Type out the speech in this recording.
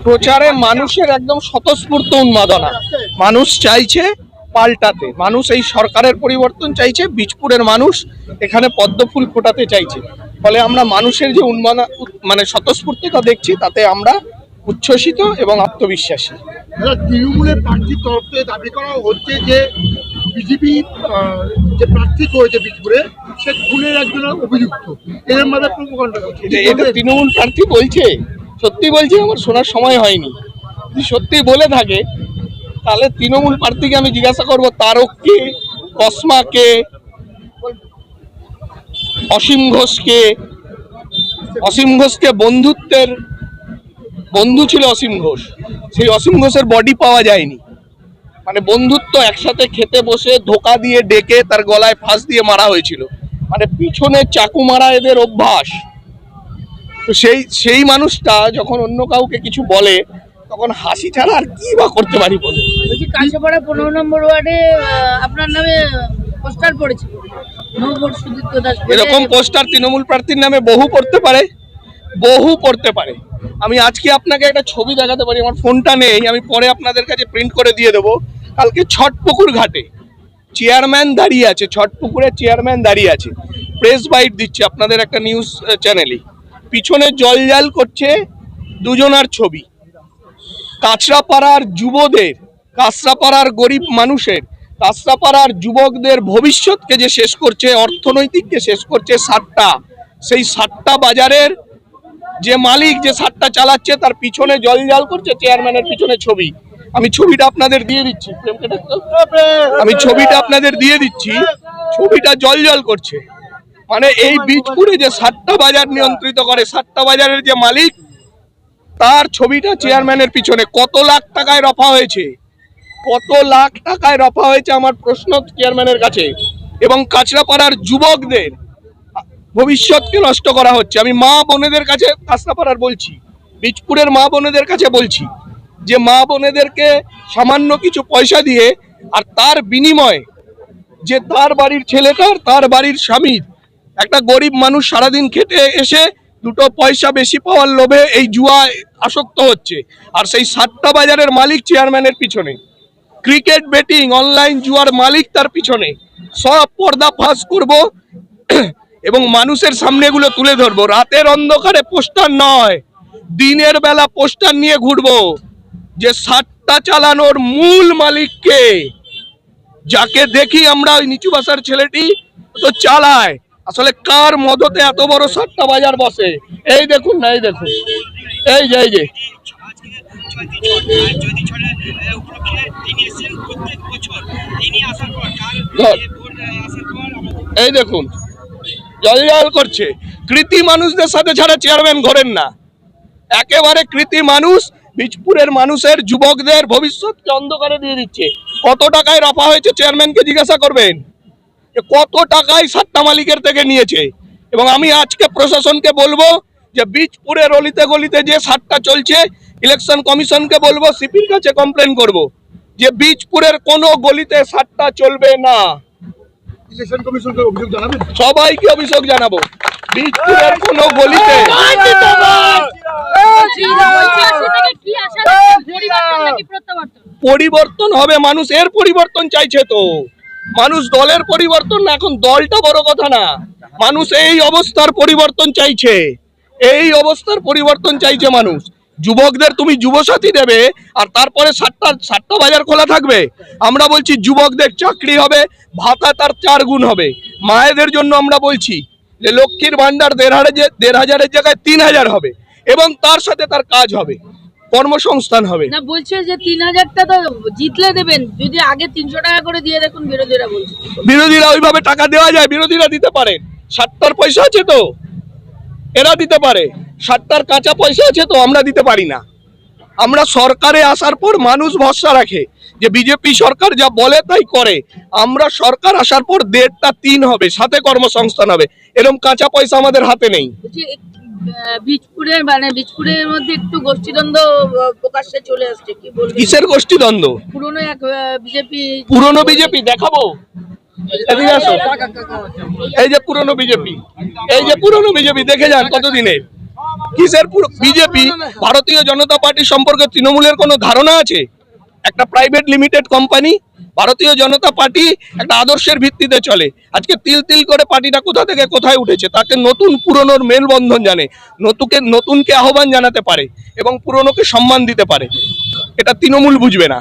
প্রচারে মানুষের একদম স্বতঃস্ফূর্ত উন্মাদনা। মানুষ চাইছে পাল্টাতে, মানুষ এই সরকারের পরিবর্তন চাইছে, বীজপুরের মানুষ এখানে পদ্মফুল ফোটাতে চাইছে। ফলে আমরা মানুষের যে মানে স্বতঃস্ফূর্ততা দেখছি, তাতে আমরা উচ্ছ্বসিত এবং আত্মবিশ্বাসী। তৃণমূলের প্রার্থীর তরফ থেকে দাবি করা হচ্ছে যে বিজেপি যে প্রার্থী করেছে বীজপুরে সে খুনের একজন অভিযুক্ত, এর মধ্যে প্রোপাগান্ডা করছে। এটা তৃণমূল প্রার্থী বলছে? সত্যি বলছে? আমার শোনার সময় হয়নি। যদি সত্যি বলে থাকে তাহলে তৃণমূল প্রার্থীকে আমি জিজ্ঞাসা করবো তারককে, কসমাকে, অসীম ঘোষকে বন্ধুত্বের বন্ধু ছিল অসীম ঘোষ, সেই অসীম ঘোষের বডি পাওয়া যায়নি। মানে বন্ধুত্ব, একসাথে খেতে বসে ধোকা দিয়ে ডেকে তার গলায় ফাঁস দিয়ে মারা হয়েছিল। মানে পিছনে চাকু মারা এদের অভ্যাস। তো সেই মানুষটা যখন অন্য কাউকে কিছু বলে তখন হাসি ছাড়া আর কি বা করতে পারি বলে। বলছি কাঁচাপাড়া 15 নম্বর ওয়ার্ডে আপনার নামে পোস্টার পড়েছে, নো ভোট সুদীপ্ত দাস। এরকম পোস্টার তৃণমূল প্রার্থীর নামে বহু পড়তে পারে। আমি আজকে আপনাকে একটা ছবি দেখাতে পারি, আমার ফোনটা নেই, আমি পরে আপনাদের কাছে প্রিন্ট করে দিয়ে দেবো। কালকে ছটপুকুর ঘাটে চেয়ারম্যান দাঁড়িয়ে আছে, ছটপুকুরের চেয়ারম্যান দাঁড়িয়ে আছে, প্রেস বাইট দিচ্ছে আপনাদের একটা নিউজ চ্যানেলে। পিছনে জলজাল করছে দুজনার ছবি। কাঁচরাপাড়ার যুবদের, কাঁচরাপাড়ার গরিব মানুষের, কাঁচরাপাড়ার যুবকদের ভবিষ্যৎকে যে শেষ করছে, অর্থনৈতিককে শেষ করছে সাট্টা। সেই সাট্টা বাজারের যে মালিক, যে সাট্টা চালাচ্ছে, তার পিছনে জলজাল করছে চেয়ারম্যানের পিছনে ছবি। আমি ছবিটা আপনাদের দিয়ে দিচ্ছি, ছবিটা জলজল করছে। মানে এই বীজপুরে যে সাট্টা বাজার নিয়ন্ত্রিত করে, সাট্টা বাজারের যে মালিক, তার ছবিটা চেয়ারম্যানের পিছনে। কত লাখ টাকায় রফা হয়েছে আমার প্রশ্ন চেয়ারম্যানের কাছে। এবং কাঁচরাপাড়ার যুবকদের ভবিষ্যৎকে নষ্ট করা হচ্ছে। আমি মা বোনেদের কাছে, কাঁচরাপাড়ার বলছি, বীজপুরের মা বোনেদের কাছে বলছি যে মা বোনেদেরকে সামান্য কিছু পয়সা দিয়ে, আর তার বিনিময়ে যে তার বাড়ির ছেলেটার, তার বাড়ির স্বামীর, একটা গরিব মানুষ সারাদিন খেটে এসে দুটো পয়সা বেশি পাওয়ার লোভে এই জুয়ায় আসক্ত হচ্ছে। আর সেই সাট্টা বাজারের মালিক চেয়ারম্যানের পিছনে, ক্রিকেট বেটিং অনলাইন জুয়ার মালিক তার পিছনে। সব পর্দা ফাঁস করব এবং মানুষের সামনে এগুলো তুলে ধরবো। রাতের অন্ধকারে পোস্টার নয়, দিনের বেলা পোস্টার নিয়ে ঘুরবো যে সাট্টা চালানোর মূল মালিককে, যাকে দেখি আমরা ওই নিচু বাসার ছেলেটি তো চালায়, আসলে কার মদতে এত বড় সাট্টা বাজার বসে। এই দেখুন না, এই দেখুন, এই যে এই দেখুন জলজল করছে। কৃতি মানুষদের সাথে ছাড়া চেয়ারম্যান ঘোরেন না, একেবারে কৃতি মানুষ। বীজপুরের মানুষের যুবকদের ভবিষ্যৎকে অন্ধকারে দিয়ে দিচ্ছে। কত টাকায় রফা হয়েছে চেয়ারম্যানকে জিজ্ঞাসা করবেন, কত টাকায় সাট্টা মালিকের থেকে নিয়েছে। এবং আমি আজকে প্রশাসনকে বলবো যে বীজপুরের অলিতে গলিতে যে সাট্টা চলছে, ইলেকশন কমিশনকে বলবো, সিপির কাছে কমপ্লেন করব যে বীজপুরের কোনো গলিতে সাট্টা চলবে না। ইলেকশন কমিশনকে অভিযোগ জানাবেন? সবাইকে অভিযোগ জানাবো, বীজপুরের কোনো গলিতে। পরিবর্তন হবে, মানুষ এর পরিবর্তন চাইছে। তো মানুষ দলের পরিবর্তন না, এখন দলটা বড় কথা না, মানুষ এই অবস্থার পরিবর্তন চাইছে, মানুষ। যুবকদের তুমি যুবসাথী দেবে আর তারপরে সাতটা বাজার খোলা থাকবে? আমরা বলছি যুবকদের চাকরি হবে, ভাতা তার 4 গুণ হবে। মায়েদের জন্য আমরা বলছি যে লক্ষ্মীর ভান্ডার 1,500-এর জায়গায় 3,000 হবে, এবং তার সাথে তার কাজ হবে, কর্মসংস্থান হবে। না, বলছে যে 3,000টা তো জিতলে দেবেন, যদি আগে 300 টাকা করে দিয়ে দেখুন। বিরোধীরা বলছে, বিরোধীরা ওইভাবে টাকা দেওয়া যায়? বিরোধীরা দিতে পারে, সাট্টার পয়সা আছে তো এরা দিতে পারে, সাট্টার কাঁচা পয়সা আছে তো আমরা দিতে পারি না। আমরা সরকারে আসার পর মানুষ ভরসা রাখে যে বিজেপি সরকার যা বলে তাই করে। আমরা সরকার আসার পর 1.5টা 3 হবে, সাথে কর্মসংস্থান হবে। এরকম কাঁচা পয়সা আমাদের হাতে নেই। বীজপুরের মধ্যে একটু গোষ্ঠীদ্বন্দ্ব প্রকাশ্যে চলে আসছে, কি বলবেন? কিসের গোষ্ঠীদ্বন্দ্ব? পুরনো বিজেপি দেখাবো, এদিকে আসো। এই যে পুরনো বিজেপি দেখে যান কতদিনের। কিসের বিজেপি? ভারতীয় জনতা পার্টি সম্পর্কে তৃণমূলের কোনো ধারণা আছে? একটা প্রাইভেট লিমিটেড কোম্পানি। ভারতীয় জনতা পার্টি একটা আদর্শের ভিত্তিতে চলে। আজকে তিল তিল করে পার্টিটা কোথা থেকে কোথায় উঠেছে, তাকে নতুন পুরনোর মেলবন্ধন জানে, নতুনকে আহ্বান জানাতে পারে এবং পুরনোকে সম্মান দিতে পারে। এটা তৃণমূল বুঝবে না।